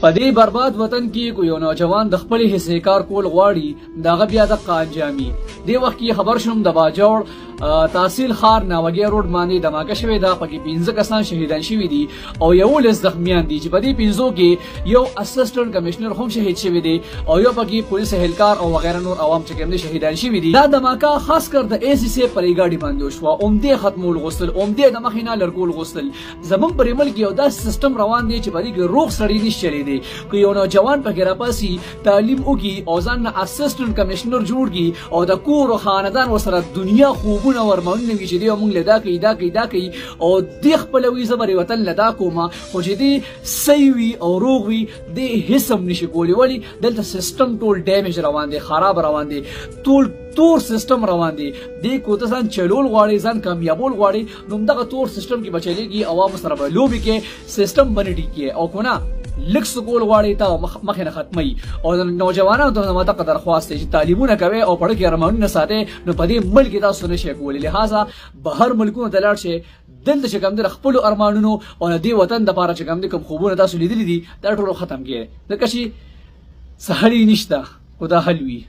په دې برباد وطن کې کو یو نوجوان د خپل حصے کار کول غواړي دغه بیا د قانجامي دی وخت کې خبر شوم د باجوړ تحصیل خار ناوګي روډ باندې دماکه شوې ده پکې 15 کسان شهیدان شوي دي او 11 زخمیان دي چې په دې 15 کې یو اسسټنټ کمشنر هم شهید شوی دی او یو پکې پولیس اهلکار او وغیرہ نور عوام چې کوم شهیدان شوي دي دا دماکه خاص کر د ای سی سی پرې ګاډي باندې شو اومدې ختمول غوستل اومدې د مخینه لړکول غوستل زمون پر ملک یو دا سیستم روان دی چې باندې روغ سړی نشي چلی دی کو یو نوجوان پکې راپاسي تعلیم وکي او ځان اسسټنټ کمشنر جوړ کی او د کور او خاندان ورسره دنیا خوبونه ورمنونه وی چې دی موږ لدا کوي او د خپل وی زبر وطن لدا کوما خو چې دی سیوی او روغ وی د هیڅ نشي کولی ولی دلته سیستم ټول ډیمیج روان دی خراب روان دی ټول تور سیستم روان دی د کو ته ځان چلول غواړي ځان کامیابول غواړي نو دغه تور سیستم کې بچلېږي عوام سره به لوبي کې سیستم باندې کې او کو نه لک سکول غواړي ته مخه نه ختمي او نوجوانانو ته ماته قدر خواسته چې تعلیمونه کوي او پړ کې ارمانونه ساتي نو په دې ملک تاسو نشي کولی لہذا بهر ملکونو ته لاړ شي دلته چې کوم د خپل ارمانونو او د وطن د پاره چې کوم د کوم خوبونه تاسو لیدلې دي دا ټول ختم کړي ځکه چې سهاري نشته خدا حل وي